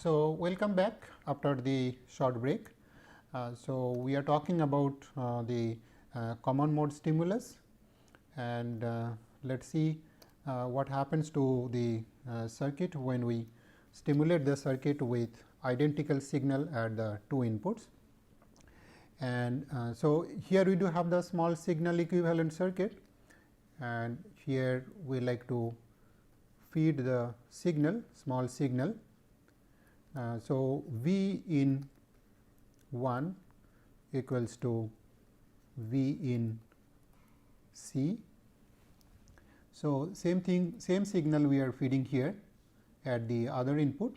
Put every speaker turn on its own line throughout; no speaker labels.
So, welcome back after the short break. So, we are talking about the common mode stimulus, and let us see what happens to the circuit when we stimulate the circuit with identical signal at the two inputs. And so, here we do have the small signal equivalent circuit, and here we like to feed the signal, small signal. So, V in 1 equals to V in C. So, same thing, same signal we are feeding here at the other input.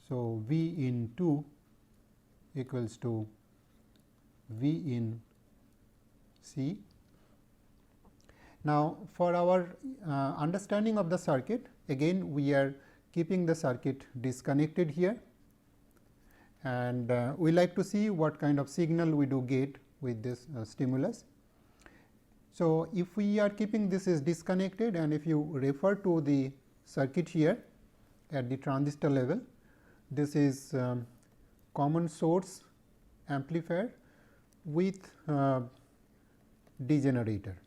So, V in 2 equals to V in C. Now, for our understanding of the circuit, again we are keeping the circuit disconnected here, and we like to see what kind of signal we do get with this stimulus. So, if we are keeping this is disconnected, and if you refer to the circuit here at the transistor level, this is common source amplifier with degenerator,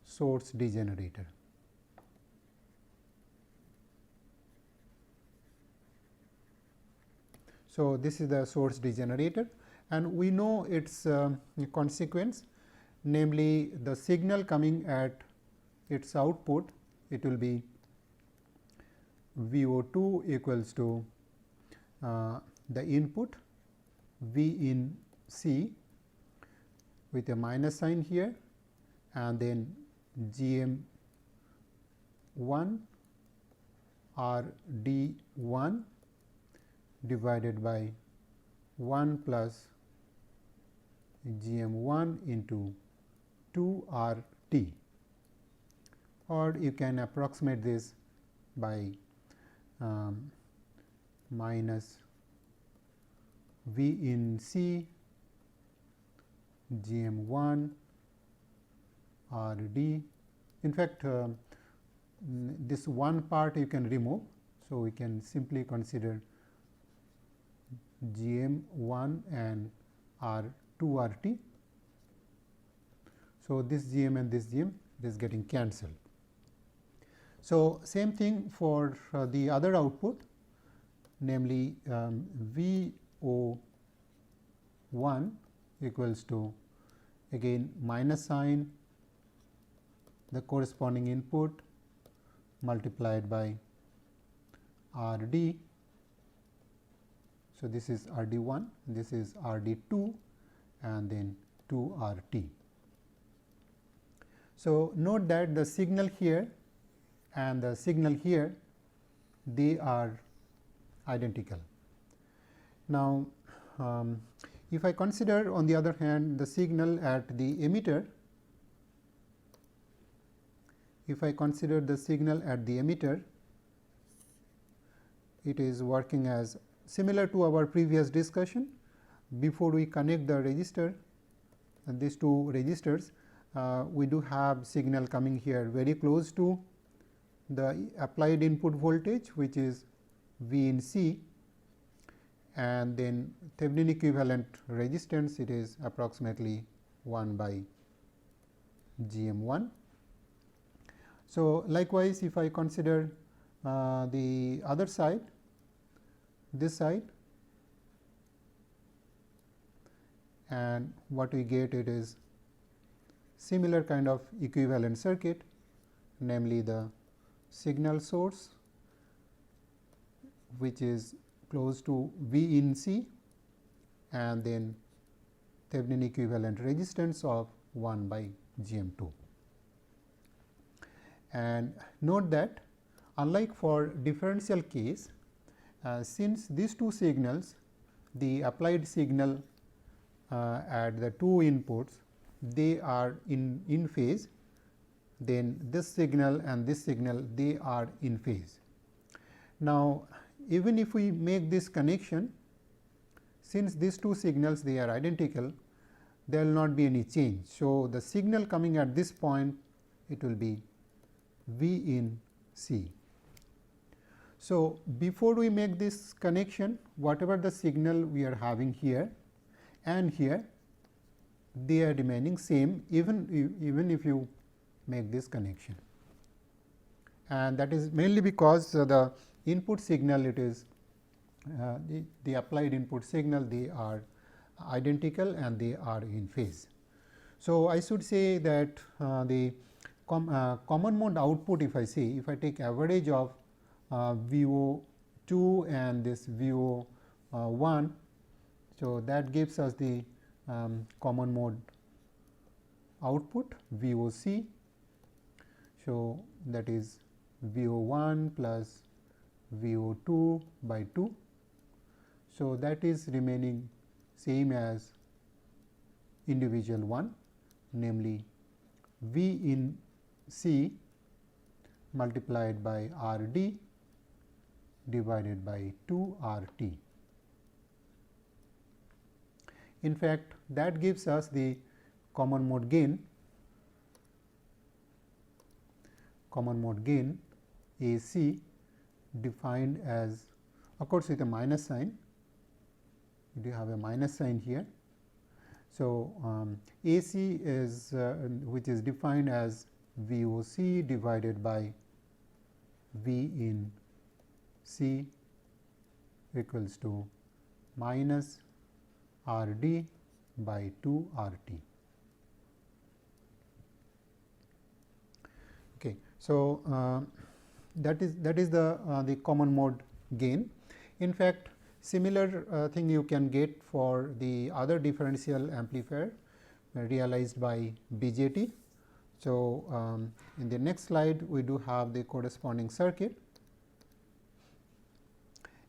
source degenerator. So, this is the source degenerator, and we know its consequence, namely the signal coming at its output, it will be VO2 equals to the input V in C with a minus sign here, and then GM1 R D 1 divided by 1 plus GM1 into 2 R T, or you can approximate this by minus V in C GM1 R D. In fact, this one part you can remove. So, we can simply consider GM1 and R2 RT. So, this GM and this GM, this getting cancelled. So, same thing for the other output, namely VO1 equals to again minus sign, the corresponding input multiplied by R D. So, this is R D 1, this is R D 2, and then 2 R T. So, note that the signal here and the signal here, they are identical. Now, if I consider on the other hand the signal at the emitter, if I consider the signal at the emitter, it is working as similar to our previous discussion. Before we connect the resistor, and these two resistors, we do have signal coming here very close to the applied input voltage, which is V in C, and then Thevenin equivalent resistance, it is approximately 1 by GM1. So, likewise, if I consider the other side, this side, and what we get, it is similar kind of equivalent circuit, namely the signal source, which is close to V in C, and then Thevenin equivalent resistance of 1 by GM2. And note that unlike for differential case, since these two signals, the applied signal at the two inputs, they are in phase, then this signal and this signal, they are in phase. Now, even if we make this connection, since these two signals, they are identical, there will not be any change. So, the signal coming at this point, it will be V in C. So, before we make this connection, whatever the signal we are having here and here, they are remaining same even if you make this connection, and that is mainly because the input signal, it is the applied input signal, they are identical and they are in phase. So, I should say that the common mode output, if I say, if I take average of VO 2 and this VO 1, so that gives us the common mode output VOC. So, that is VO 1 plus VO 2 by 2. So, that is remaining same as individual one, namely V in C multiplied by R D divided by 2 R T. In fact, that gives us the common mode gain AC defined as, of course, with a minus sign. You have a minus sign here. So, AC is which is defined as VOC divided by V in C equals to minus R D by 2 R T. Okay. So, that is the common mode gain. In fact, similar thing you can get for the other differential amplifier realized by BJT. So, in the next slide we do have the corresponding circuit,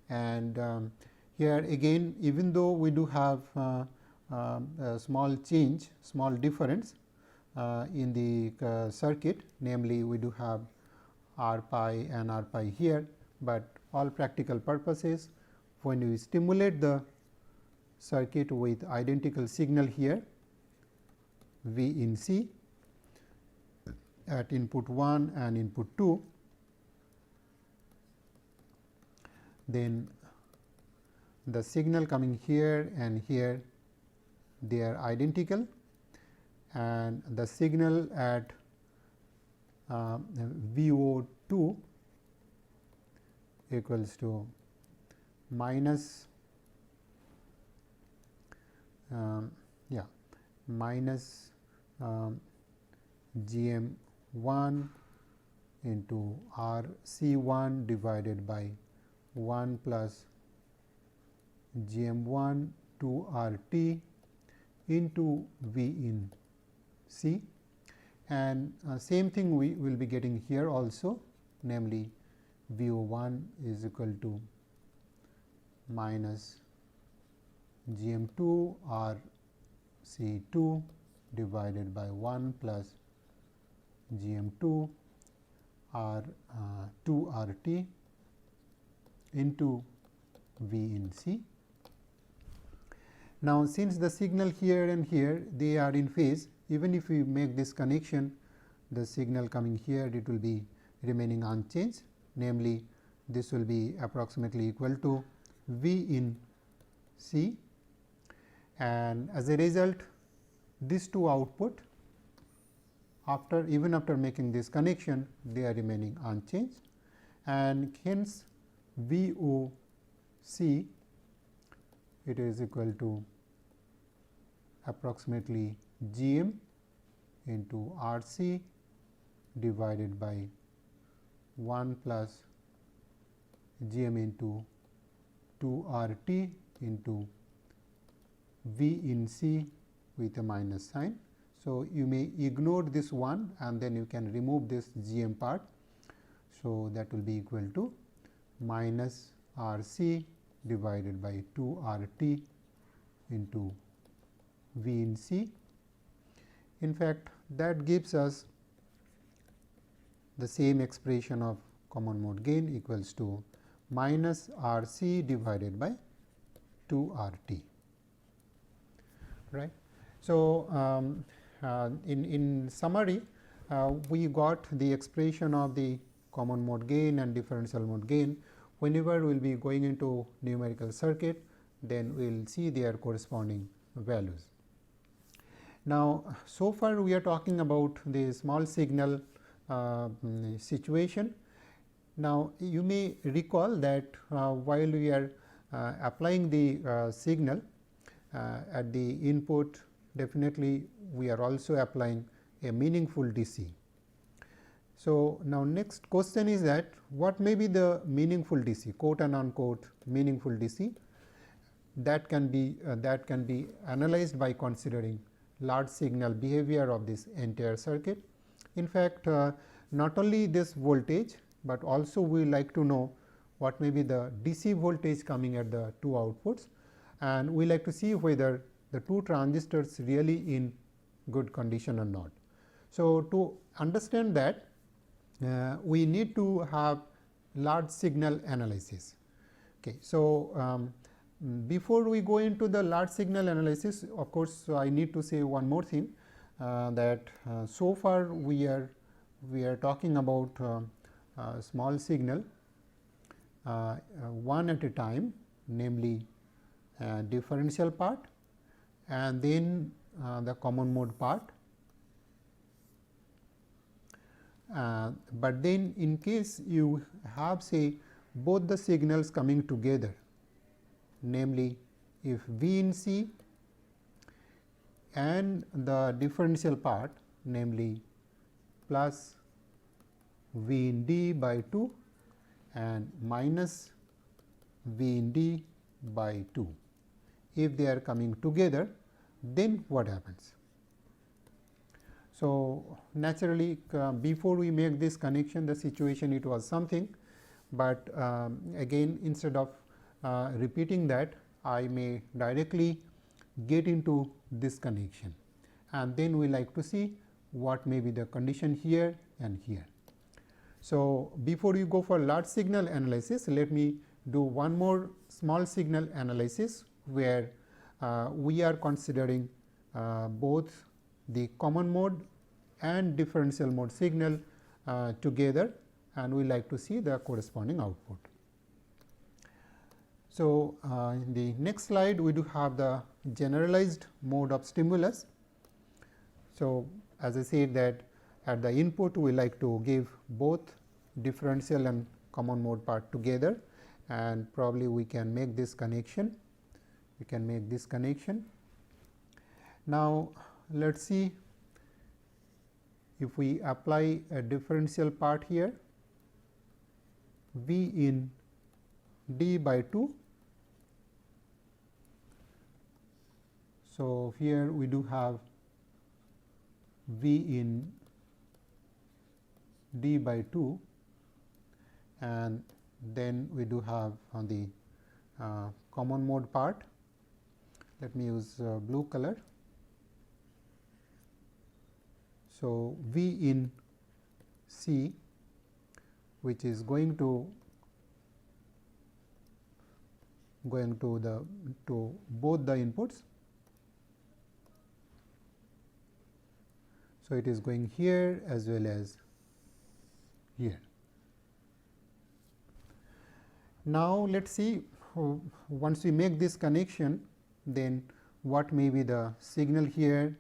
and here again, even though we do have a small change, small difference in the circuit, namely we do have R pi and R pi here, but all practical purposes, when we stimulate the circuit with identical signal here V in C at input 1 and input 2, then the signal coming here and here, they are identical, and the signal at VO 2 equals to minus minus GM 1 into R C 1 divided by 1 plus GM 1 2 R T into V in C, and same thing we will be getting here also, namely VO 1 is equal to minus GM 2 R C 2 divided by 1 plus GM 2 R 2 R T into V in C. Now, since the signal here and here, they are in phase, even if we make this connection, the signal coming here, it will be remaining unchanged, namely this will be approximately equal to V in C, and as a result these two output, even after making this connection, they are remaining unchanged, and hence VOC, it is equal to approximately GM into RC divided by 1 plus GM into 2 RT into V in C with a minus sign. So, you may ignore this one and then you can remove this GM part. So, that will be equal to minus RC divided by 2 RT into V in C. In fact, that gives us the same expression of common mode gain equals to minus RC divided by 2 RT, right. So, in summary, we got the expression of the common mode gain and differential mode gain whenever we will be going into numerical circuit, then we will see their corresponding values. Now, so far we are talking about the small signal situation. Now, you may recall that while we are applying the signal at the input, definitely we are also applying a meaningful DC. So, now next question is that what may be the meaningful DC, quote and unquote meaningful DC, that can be analyzed by considering large signal behavior of this entire circuit. In fact, not only this voltage, but also we like to know what may be the DC voltage coming at the two outputs, and we like to see whether the two transistors really in good condition or not. So, to understand that, we need to have large signal analysis. Okay. So, before we go into the large signal analysis, of course, I need to say one more thing, that so far we are talking about small signal one at a time, namely differential part and then the common mode part. But then in case you have, say, both the signals coming together, namely if V in C and the differential part, namely plus V in D by 2 and minus V in D by 2, if they are coming together, then what happens? So, naturally, before we make this connection, the situation it was something, but again, instead of repeating that, I may directly get into this connection, and then we like to see what may be the condition here and here. So, before you go for large signal analysis, let me do one more small signal analysis, where we are considering both the common mode and differential mode signal together, and we like to see the corresponding output. So, in the next slide we do have the generalized mode of stimulus. So, as I said that at the input we like to give both differential and common mode part together, and probably we can make this connection. Now, let us see if we apply a differential part here, V in D by 2. So, here we do have V in D by 2, and then we do have on the common mode part. Let me use blue color. So, V in C, which is going to both the inputs. So, it is going here as well as here. Now, let us see, once we make this connection, then what may be the signal here,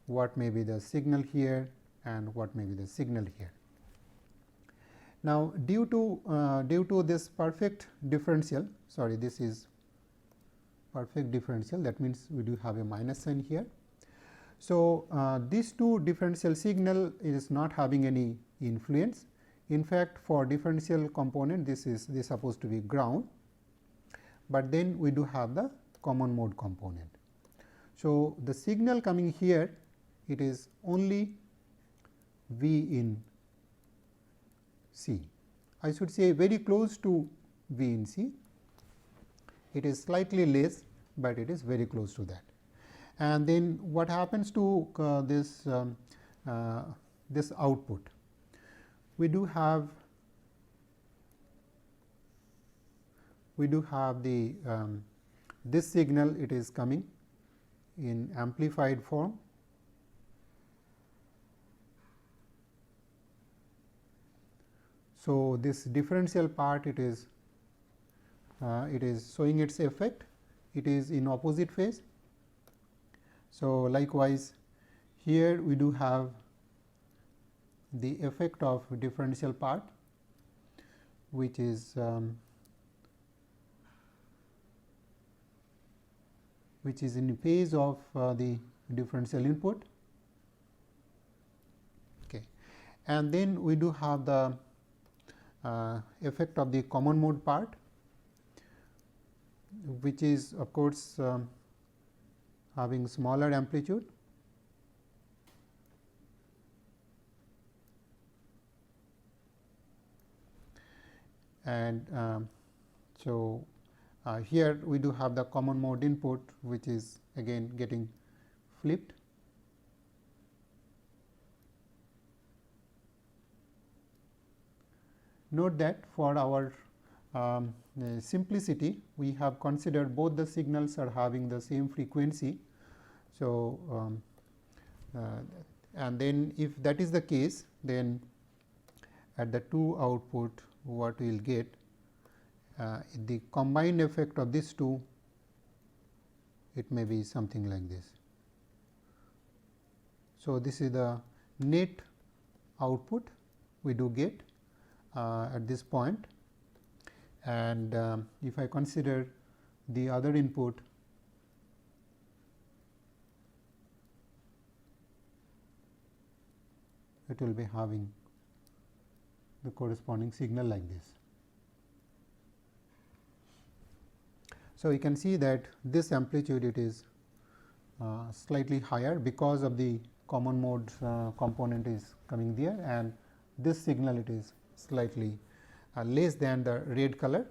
what may be the signal here, and what may be the signal here. Now, due to this perfect differential, sorry, this is perfect differential, that means we do have a minus sign here. So, these two differential signal is not having any influence. In fact, for differential component, this is supposed to be ground, but then we do have the common mode component. So, the signal coming here, it is only V in C. I should say very close to V in C. It is slightly less, but it is very close to that. And then what happens to this output? We do have the this signal, it is coming in amplified form. So, this differential part, it is it is showing its effect, it is in opposite phase. So, likewise here we do have the effect of differential part, which is in phase of the differential input. Okay. And then we do have the effect of the common mode part, which is of course having smaller amplitude. And so, here we do have the common mode input, which is again getting flipped. Note that for our simplicity, we have considered both the signals are having the same frequency. So, and then if that is the case, then at the two output what we will get, the combined effect of these two, it may be something like this. So, this is the net output we do get at this point, and if I consider the other input, it will be having the corresponding signal like this. So, you can see that this amplitude it is slightly higher because of the common mode component is coming there, and this signal it is slightly less than the red color.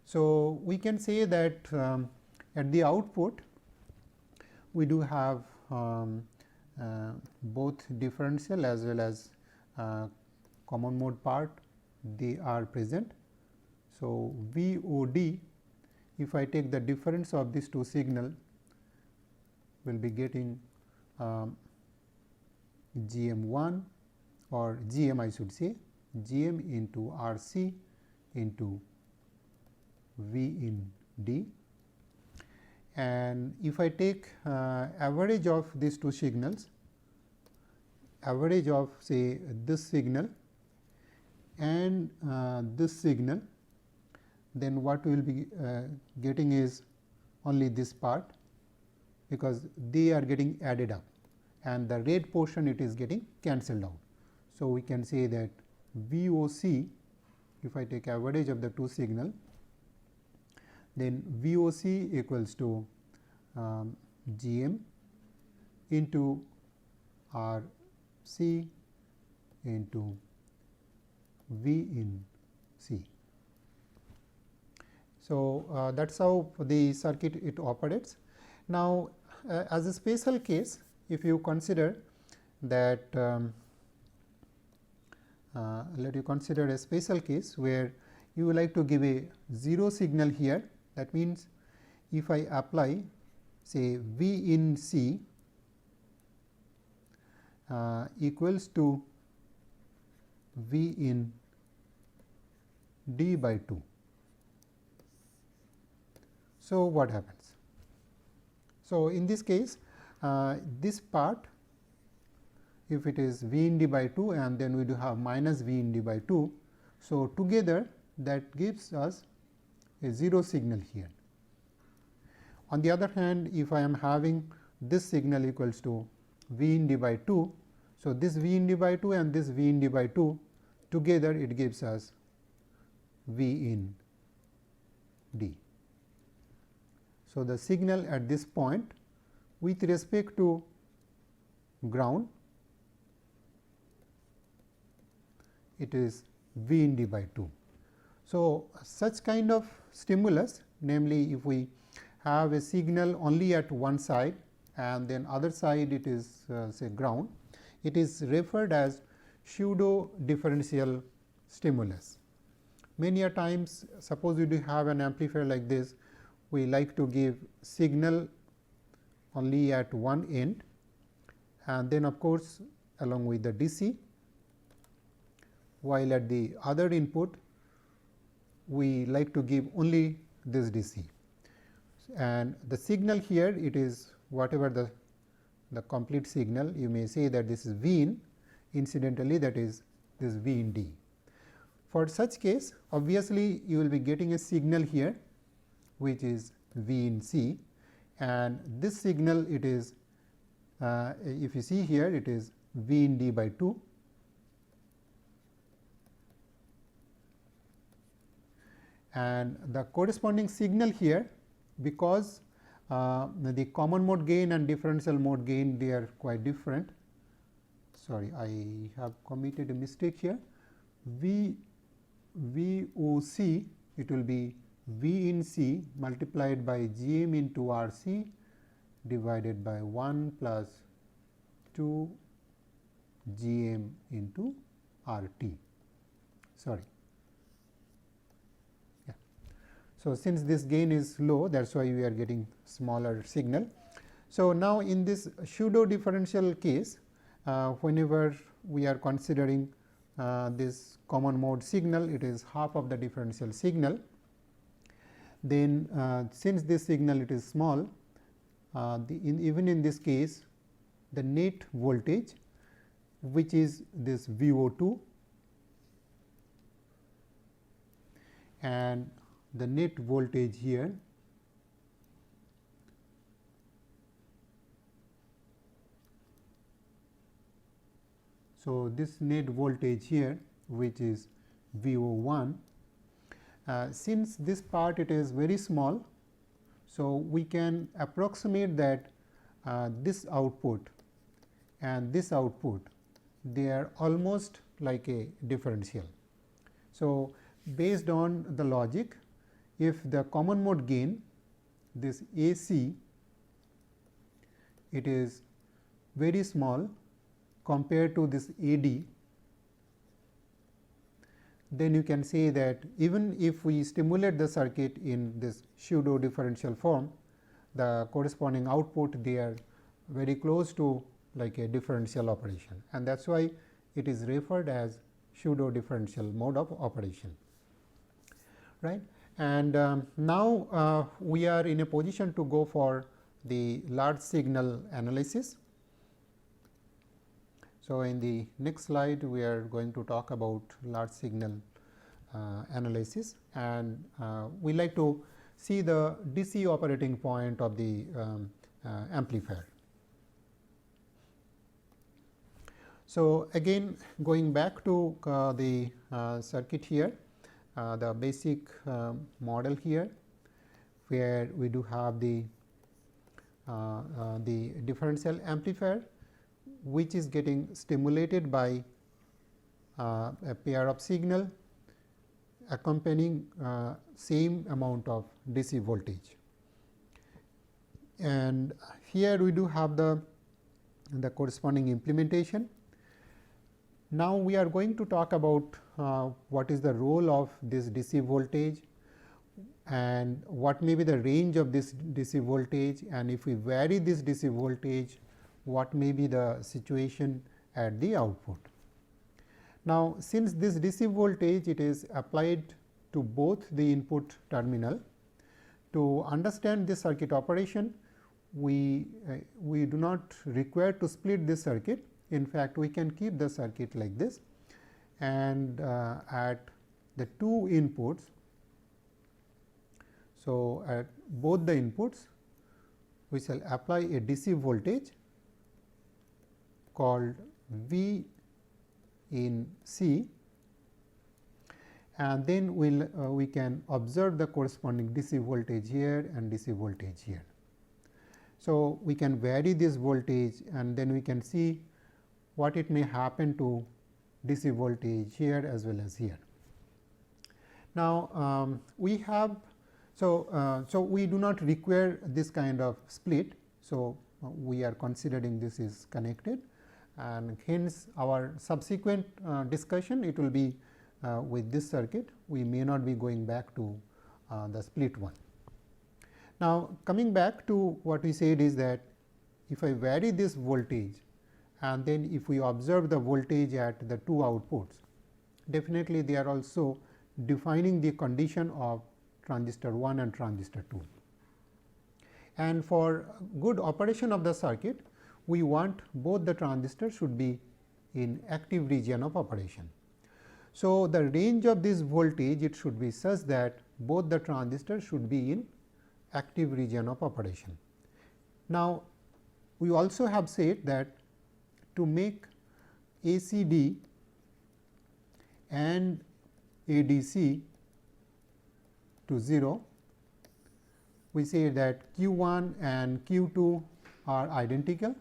So, we can say that at the output we do have both differential as well as common mode part, they are present. So, VOD, if I take the difference of these two signal, will be getting GM1 or GM I should say, GM into RC into V in D. And if I take average of these two signals, average of say this signal and this signal, then what we will be getting is only this part, because they are getting added up and the red portion it is getting cancelled out. So, we can say that VOC, if I take average of the two signal, then VOC equals to GM into RC into V in C. So, that is how the circuit it operates. Now, as a special case, if you consider that let you consider a special case where you would like to give a 0 signal here. That means, if I apply say V in C equals to V in D by 2. So, what happens? So, in this case this part, if it is V in D by 2 and then we do have minus V in D by 2. So, together that gives us a 0 signal here. On the other hand, if I am having this signal equals to V in D by 2. So, this V in D by 2 and this V in D by 2 together it gives us V in D. So, the signal at this point with respect to ground, it is V in D by 2. So, such kind of stimulus, namely if we have a signal only at one side and then other side it is say ground, it is referred as pseudo differential stimulus. Many a times, suppose you do have an amplifier like this, we like to give signal only at one end and then of course, along with the DC, while at the other input we like to give only this DC, and the signal here, it is whatever the complete signal, you may say that this is V in, incidentally that is this V in D. For such case, obviously you will be getting a signal here which is V in C, and this signal, it is if you see here, it is V in D by 2, and the corresponding signal here, because the common mode gain and differential mode gain, they are quite different. Sorry, I have committed a mistake here. VOC, it will be V in C multiplied by GM into RC divided by 1 plus 2 GM into RT. Sorry. Yeah. So, since this gain is low, that is why we are getting smaller signal. So, now in this pseudo differential case, whenever we are considering this common mode signal, it is half of the differential signal. Then since this signal it is small, even in this case, the net voltage, which is this VO2, and the net voltage here so this net voltage here, which is VO1, since this part it is very small, so we can approximate that this output and this output, they are almost like a differential. So, based on the logic, if the common mode gain, this AC, it is very small compared to this AD, then you can say that even if we stimulate the circuit in this pseudo differential form, the corresponding output, they are very close to like a differential operation, and that is why it is referred as pseudo differential mode of operation, right. And now we are in a position to go for the large signal analysis. So, in the next slide, we are going to talk about large signal analysis, and we like to see the DC operating point of the amplifier. So, again going back to the circuit here, the basic model here, where we do have the differential amplifier, which is getting stimulated by a pair of signal accompanying same amount of DC voltage. And here we do have the corresponding implementation. Now, we are going to talk about what is the role of this DC voltage and what may be the range of this DC voltage, and if we vary this DC voltage, what may be the situation at the output. Now, since this DC voltage, it is applied to both the input terminal, to understand this circuit operation, we do not require to split this circuit. In fact, we can keep the circuit like this, and at the two inputs. So, at both the inputs, we shall apply a DC voltage called V in C, and then we can observe the corresponding DC voltage here and DC voltage here. So, we can vary this voltage, and then we can see what it may happen to DC voltage here as well as here. Now, we have so we do not require this kind of split. So, we are considering this is connected, and hence our subsequent discussion, it will be with this circuit. We may not be going back to the split one. Now, coming back to what we said is that if I vary this voltage, and then if we observe the voltage at the two outputs, definitely they are also defining the condition of transistor 1 and transistor 2. And for good operation of the circuit, we want both the transistors should be in active region of operation. So, the range of this voltage, it should be such that both the transistors should be in active region of operation. Now, we also have said that to make ACD and ADC to 0, we say that Q1 and Q2 are identical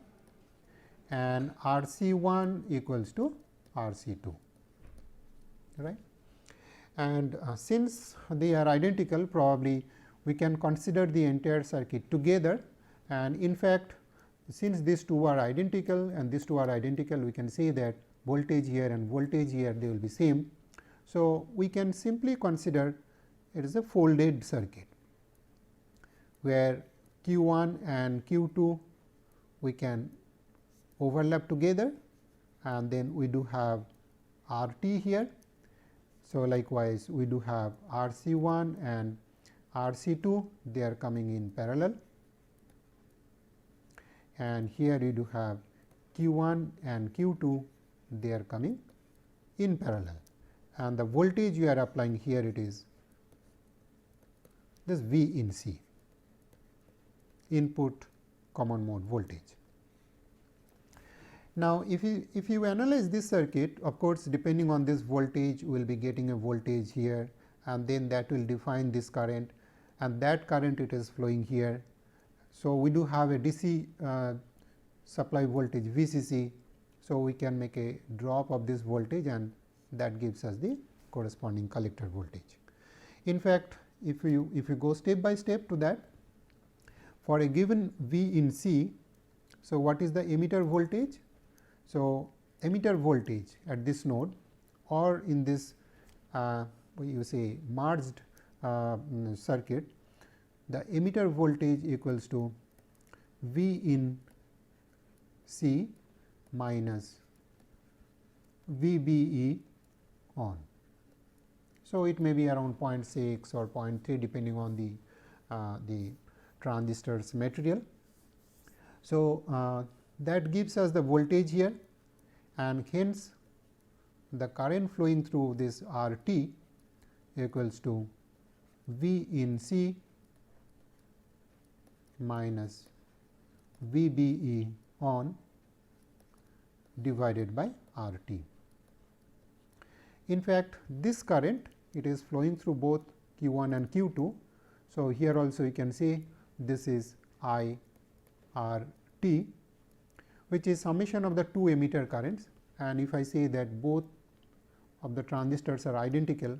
and RC1 equals to RC2, right. And since they are identical, probably we can consider the entire circuit together, and in fact, since these two are identical and these two are identical, we can say that voltage here and voltage here, they will be same. So, we can simply consider it is a folded circuit, where Q1 and Q2 we can overlap together, and then we do have RT here. So, likewise we do have RC1 and RC2, they are coming in parallel, and here you do have Q1 and Q2, they are coming in parallel, and the voltage you are applying here, it is this V in C, input common mode voltage. Now, if you analyze this circuit, of course, depending on this voltage, we will be getting a voltage here, and then that will define this current, and that current it is flowing here. So, we do have a DC supply voltage VCC. So, we can make a drop of this voltage, and that gives us the corresponding collector voltage. In fact, if you go step by step to that, for a given V in C, so what is the emitter voltage? So, emitter voltage at this node or in this you say merged circuit, the emitter voltage equals to V in C minus VBE on. So, it may be around 0.6 or 0.3 depending on the transistor's material. So, that gives us the voltage here, and hence the current flowing through this RT equals to V in C minus VBE on divided by RT. In fact, this current, it is flowing through both Q1 and Q2. So, here also you can say this is I R T, which is summation of the two emitter currents, and if I say that both of the transistors are identical,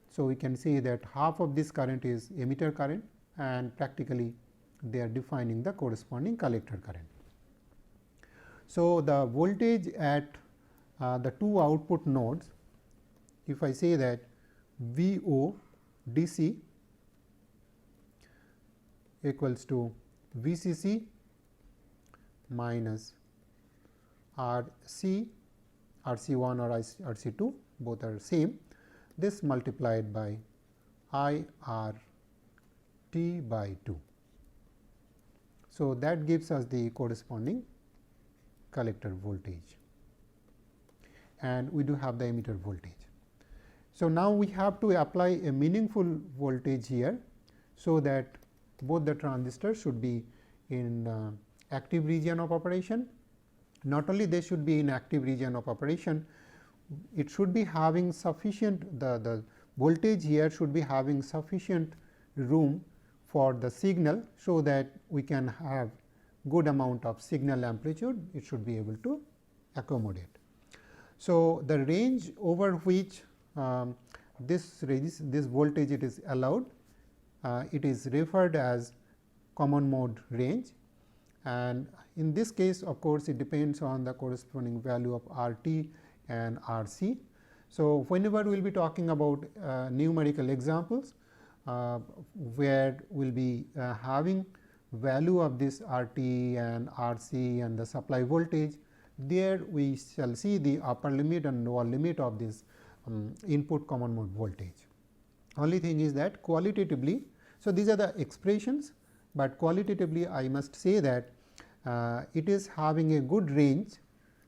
so we can say that half of this current is emitter current, and practically they are defining the corresponding collector current. So, the voltage at the two output nodes, if I say that VO DC equals to VCC minus RC, RC1 or RC2, both are same, this multiplied by IRT by 2. So, that gives us the corresponding collector voltage, and we do have the emitter voltage. So, now we have to apply a meaningful voltage here, so that both the transistors should be in active region of operation. Not only they should be in active region of operation, it should be having sufficient, the voltage here should be having sufficient room for the signal, so that we can have good amount of signal amplitude, it should be able to accommodate. So, the range over which this voltage it is allowed, it is referred as common mode range, and in this case of course, it depends on the corresponding value of RT and RC. So, whenever we will be talking about numerical examples where we will be having value of this RT and RC and the supply voltage, there we shall see the upper limit and lower limit of this input common mode voltage. Only thing is that qualitatively, so these are the expressions, but qualitatively I must say that it is having a good range.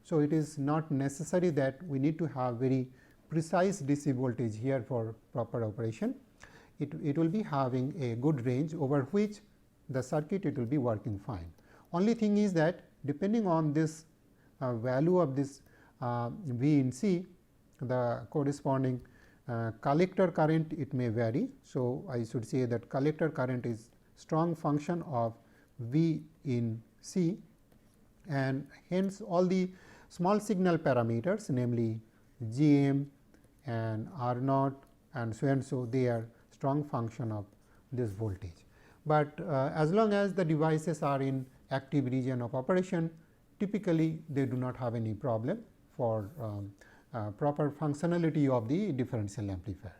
So, it is not necessary that we need to have very precise DC voltage here for proper operation. It will be having a good range over which the circuit it will be working fine. Only thing is that depending on this value of this V in C, the corresponding collector current it may vary. So, I should say that collector current is strong function of V in C, and hence all the small signal parameters, namely Gm and R naught and so they are strong function of this voltage. But as long as the devices are in active region of operation, typically they do not have any problem for proper functionality of the differential amplifier.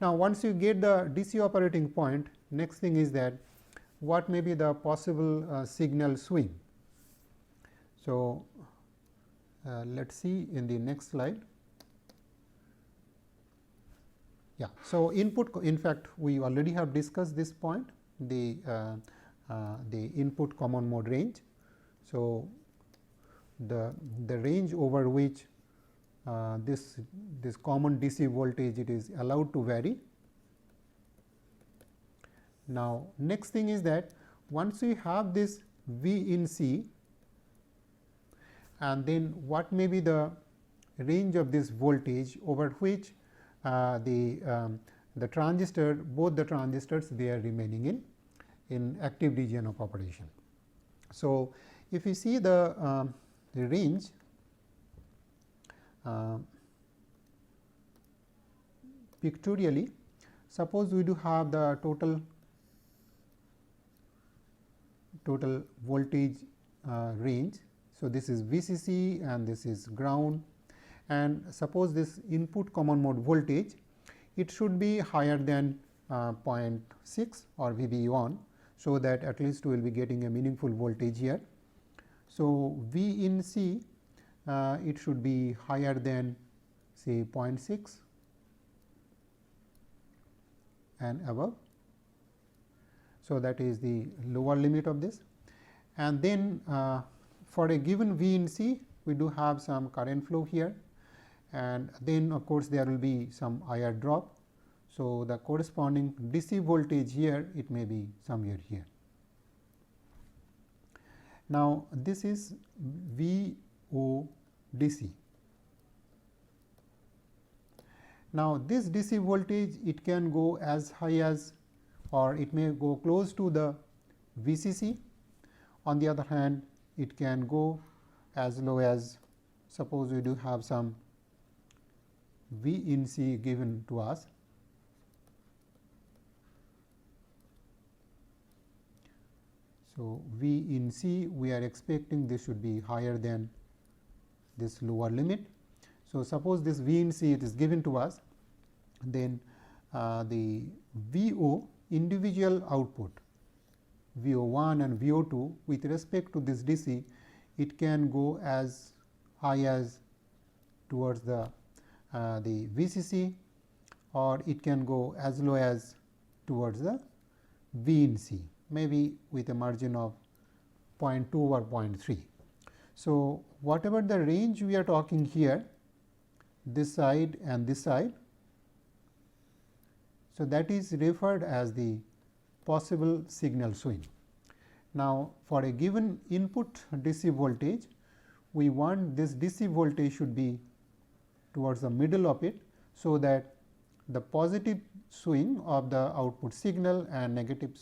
Now, once you get the DC operating point, next thing is that what may be the possible signal swing. So, let us see in the next slide. Yeah. So, input, in fact, we already have discussed this point, the input common mode range. So, the range over which this common DC voltage it is allowed to vary. Now, next thing is that once we have this V in C, and then what may be the range of this voltage over which the transistor, both the transistors they are remaining in active region of operation. So, if you see the range, pictorially, suppose we do have the total voltage range. So, this is VCC and this is ground, and suppose this input common mode voltage it should be higher than 0.6 or VB1. So, that at least we will be getting a meaningful voltage here. So, V in C it should be higher than say 0.6 and above. So, that is the lower limit of this, and then for a given V in C we do have some current flow here, and then of course, there will be some IR drop. So, the corresponding DC voltage here it may be somewhere here. Now, this is VO DC. Now, this DC voltage it can go as high as, or it may go close to the VCC. On the other hand, it can go as low as, suppose we do have some V in C given to us. So, V in C we are expecting this should be higher than this lower limit. So, suppose this V in C it is given to us, then the VO individual output VO1 and VO2 with respect to this DC it can go as high as towards the VCC, or it can go as low as towards the V in C, maybe with a margin of 0.2 or 0.3. So, whatever the range we are talking here, this side and this side, so that is referred as the possible signal swing. Now, for a given input DC voltage, we want this DC voltage should be towards the middle of it. So, that the positive swing of the output signal and negative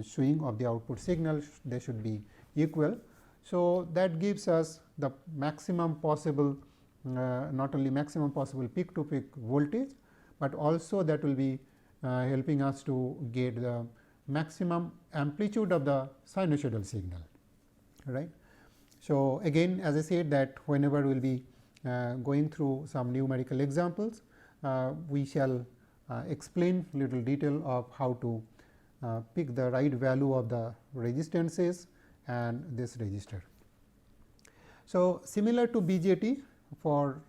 swing of the output signal they should be equal. So, that gives us the maximum possible not only maximum possible peak to peak voltage, but also that will be helping us to get the maximum amplitude of the sinusoidal signal, right. So, again as I said that whenever we will be going through some numerical examples, we shall explain little detail of how to pick the right value of the resistances and this resistor. So, similar to BJT for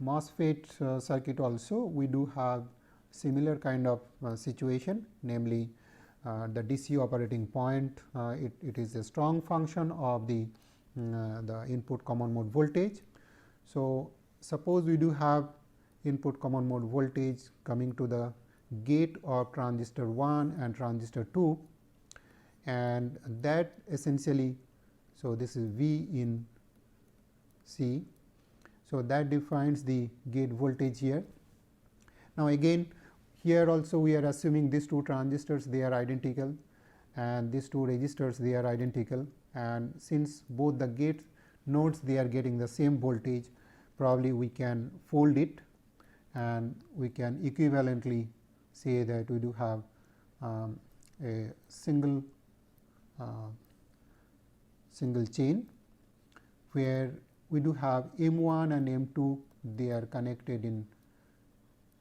MOSFET circuit also we do have similar kind of situation, namely the DC operating point, it is a strong function of the input common mode voltage. So, suppose we do have input common mode voltage coming to the gate of transistor 1 and transistor 2, and that essentially, so this is V in C. So, that defines the gate voltage here. Now, again here also we are assuming these two transistors, they are identical, and these two resistors, they are identical, and since both the gate nodes, they are getting the same voltage, probably we can fold it and we can equivalently say that we do have a single chain where we do have M1 and M2, they are connected in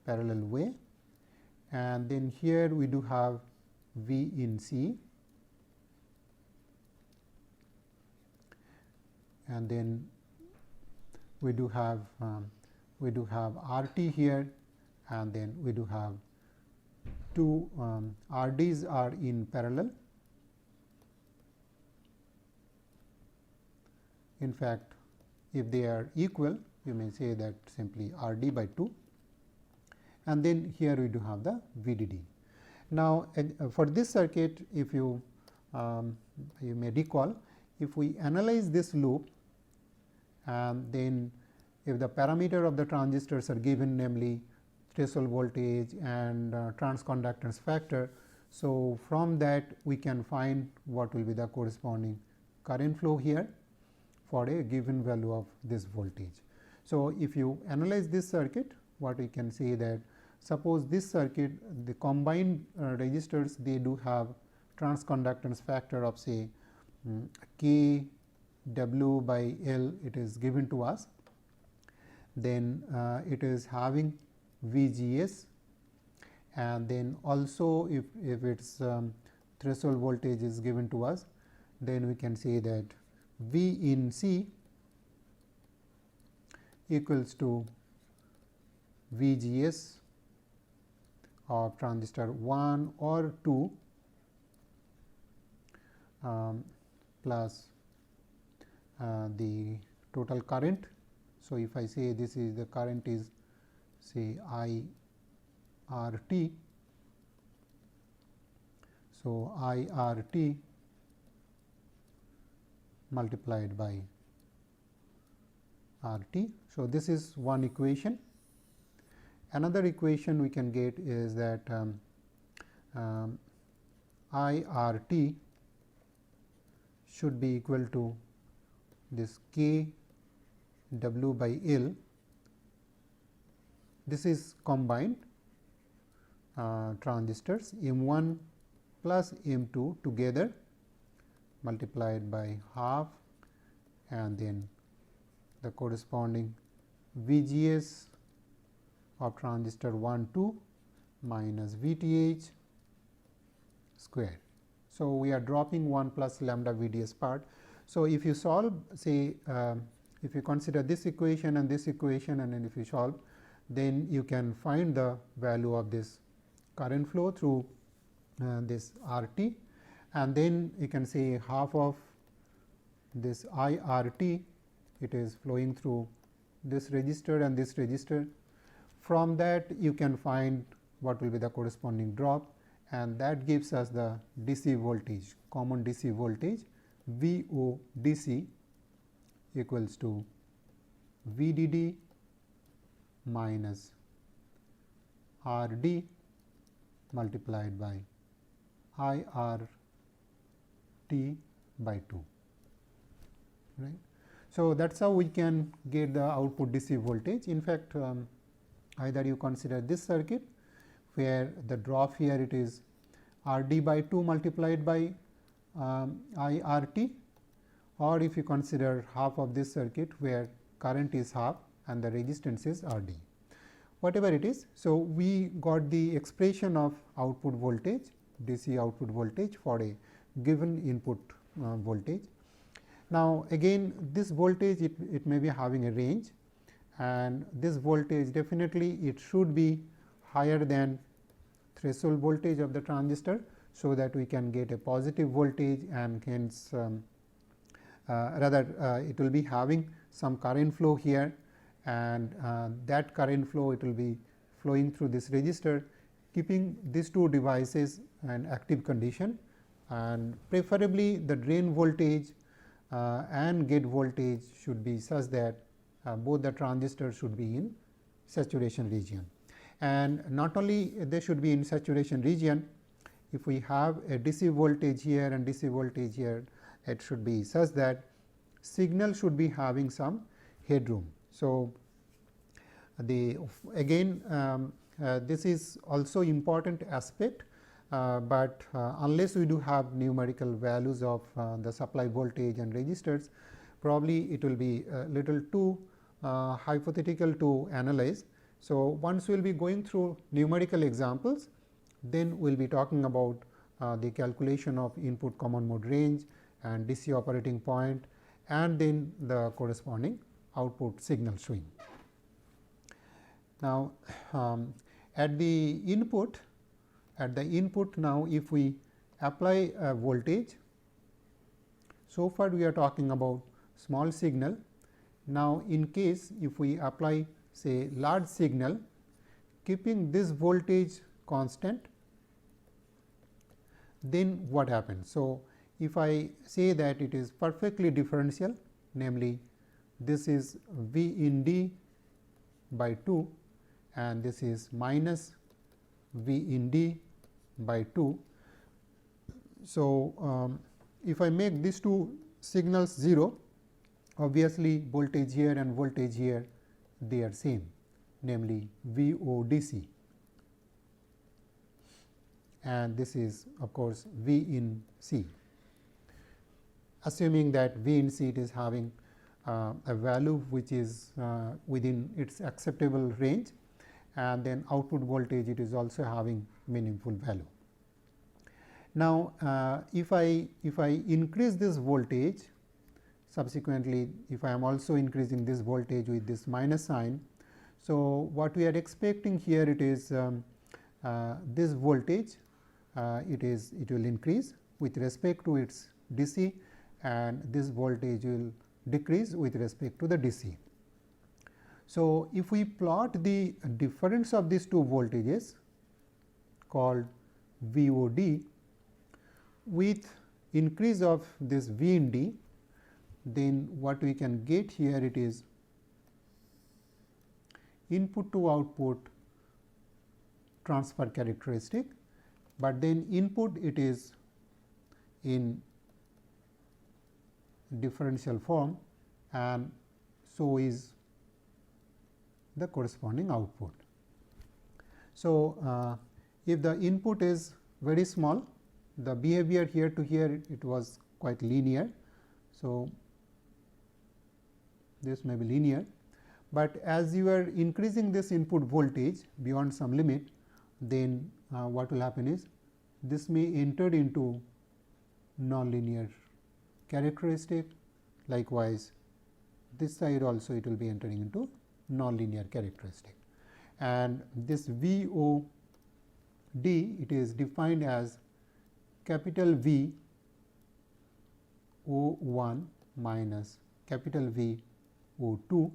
parallel way, and then here we do have V in C, and then we do have RT here, and then we do have two RDs are in parallel. In fact, if they are equal, you may say that simply RD by 2, and then here we do have the VDD. Now, for this circuit, if you may recall, if we analyze this loop, and then if the parameter of the transistors are given, namely threshold voltage and transconductance factor. So, from that we can find what will be the corresponding current flow here for a given value of this voltage. So, if you analyze this circuit, what we can say that suppose this circuit, the combined resistors, they do have transconductance factor of say K W by L, it is given to us. Then it is having VGS, and then also if its threshold voltage is given to us, then we can say that V in C equals to VGS of transistor 1 or 2 plus the total current. So, if I say this is the current is say I R T. So, I R T multiplied by R T. So, this is one equation. Another equation we can get is that I R T should be equal to this K W by L. This is combined transistors M1 plus M2 together multiplied by half, and then the corresponding VGS of transistor 1 2 minus VTH square. So, we are dropping 1 plus lambda VDS part. So, if you solve say if you consider this equation and this equation, and then if you solve, then you can find the value of this current flow through this RT, and then you can say half of this IRT, it is flowing through this resistor and this resistor. From that you can find what will be the corresponding drop, and that gives us the DC voltage, common DC voltage VO DC equals to VDD minus RD multiplied by IRT by 2, right. So, that is how we can get the output DC voltage. In fact, either you consider this circuit where the drop here it is RD by 2 multiplied by IRT, or if you consider half of this circuit where current is half and the resistance is RD, whatever it is. So, we got the expression of output voltage, DC output voltage for a given input voltage. Now, again this voltage it may be having a range, and this voltage definitely it should be higher than threshold voltage of the transistor, so that we can get a positive voltage, and hence it will be having some current flow here, and that current flow, it will be flowing through this resistor, keeping these two devices in active condition, and preferably the drain voltage and gate voltage should be such that both the transistors should be in saturation region. And not only they should be in saturation region, if we have a DC voltage here and DC voltage here, it should be such that signal should be having some headroom. So, this is also important aspect, but unless we do have numerical values of the supply voltage and resistors, probably it will be a little too hypothetical to analyze. So, once we will be going through numerical examples, then we will be talking about the calculation of input common mode range and DC operating point, and then the corresponding output signal swing. Now, at the input now, if we apply a voltage, so far we are talking about small signal. Now, in case if we apply say large signal, keeping this voltage constant, then what happens? So, if I say that it is perfectly differential, namely this is V in D by 2 and this is minus V in D by 2. So, if I make these two signals 0, obviously voltage here and voltage here, they are same, namely V O D C, and this is of course V in C. Assuming that V in C it is having a value which is within its acceptable range, and then output voltage it is also having meaningful value. Now, if I increase this voltage, subsequently if I am also increasing this voltage with this minus sign, so what we are expecting here, it is this voltage it will increase with respect to its DC, and this voltage will decrease with respect to the DC. So, if we plot the difference of these two voltages called VOD with increase of this V in D, then what we can get here, it is input to output transfer characteristic, but then input it is in differential form, and so is the corresponding output. So, if the input is very small, the behavior here to here it was quite linear. So, this may be linear, but as you are increasing this input voltage beyond some limit, then what will happen is this may enter into nonlinear characteristic. Likewise, this side also it will be entering into nonlinear characteristic, and this VOD it is defined as capital V O1 minus capital V O2.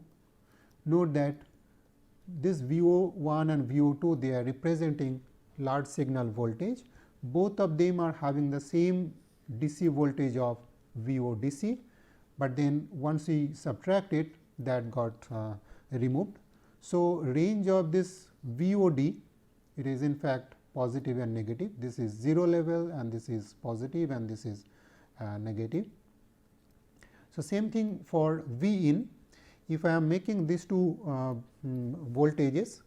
Note that this VO1 and VO2 they are representing large signal voltage. Both of them are having the same DC voltage of VODC, but then once we subtract it, that got removed. So, range of this VOD it is in fact positive and negative. This is 0 level and this is positive and this is negative. So, same thing for V in. If I am making these two voltages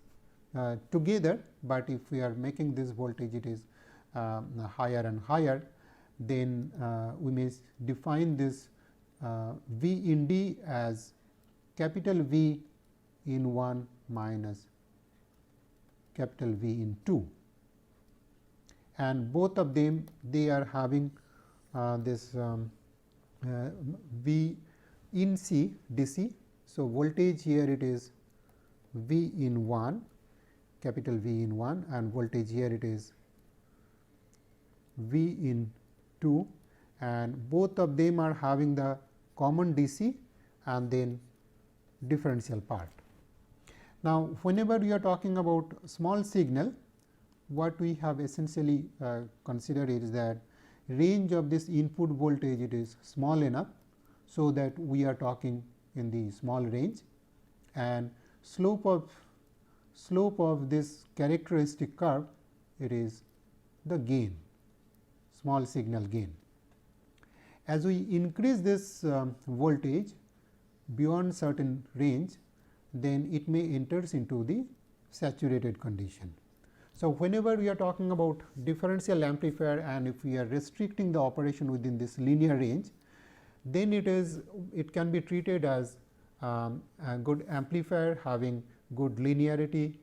together, but if we are making this voltage it is higher and higher, then we may define this V in D as capital V in 1 minus capital V in 2, and both of them they are having this V in C DC. So, voltage here it is V in 1 capital V in 1 and voltage here it is V in 2, and both of them are having the common DC and then differential part. Now, whenever we are talking about small signal, what we have essentially considered is that range of this input voltage it is small enough, so that we are talking in the small range, and slope of this characteristic curve it is the gain, small signal gain. As we increase this voltage beyond certain range, then it may enters into the saturated condition. So, whenever we are talking about differential amplifier and if we are restricting the operation within this linear range, then it can be treated as a good amplifier having good linearity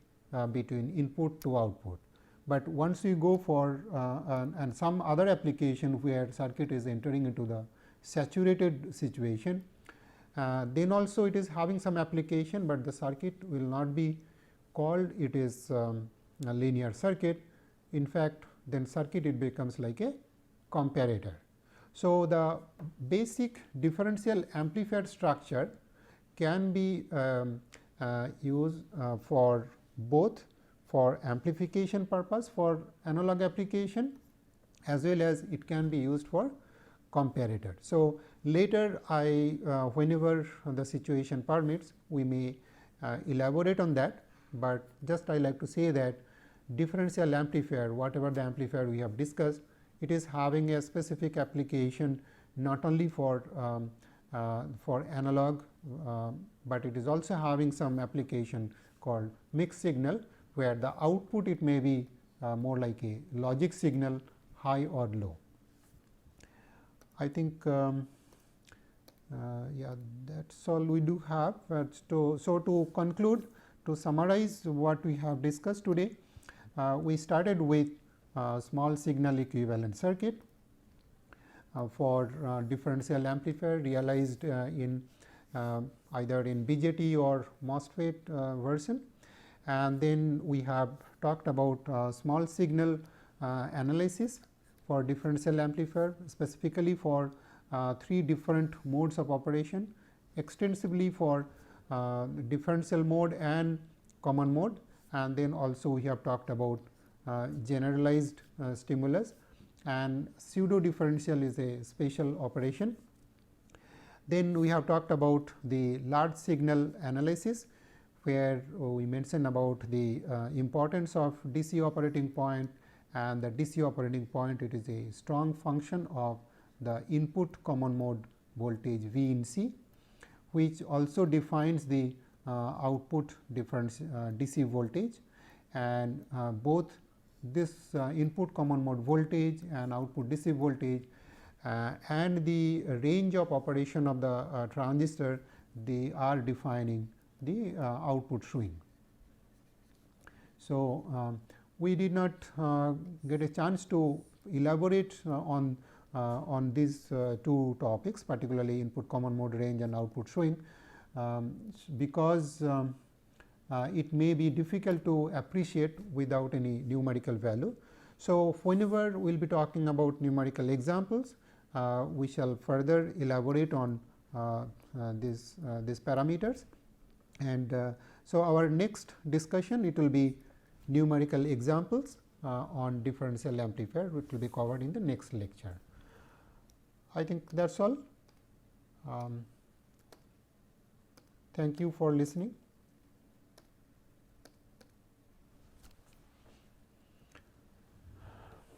between input to output. But once we go for and some other application where circuit is entering into the saturated situation, then also it is having some application, but the circuit will not be called it is a linear circuit. In fact, then circuit it becomes like a comparator. So, the basic differential amplifier structure can be used for both for amplification purpose for analog application, as well as it can be used for comparator. So, later whenever the situation permits, we may elaborate on that, but just I like to say that differential amplifier, whatever the amplifier we have discussed, it is having a specific application not only for analog, but it is also having some application called mixed signal, where the output it may be more like a logic signal, high or low. I think yeah, that's all we do have. So, to conclude, to summarize what we have discussed today, we started with small signal equivalent circuit for differential amplifier realized in either in BJT or MOSFET version, and then we have talked about small signal analysis for differential amplifier, specifically for 3 different modes of operation, extensively for differential mode and common mode, and then also we have talked about generalized stimulus, and pseudo differential is a special operation. Then we have talked about the large signal analysis, where we mentioned about the importance of DC operating point, and the DC operating point it is a strong function of the input common mode voltage V in C, which also defines the output difference DC voltage, and both this input common mode voltage and output DC voltage and the range of operation of the transistor, they are defining the output swing. So, we did not get a chance to elaborate on these 2 topics, particularly input common mode range and output swing, because it may be difficult to appreciate without any numerical value. So, whenever we will be talking about numerical examples, we shall further elaborate on these parameters, and so our next discussion it will be numerical examples on differential amplifier, which will be covered in the next lecture. I think that is all. Thank you for listening.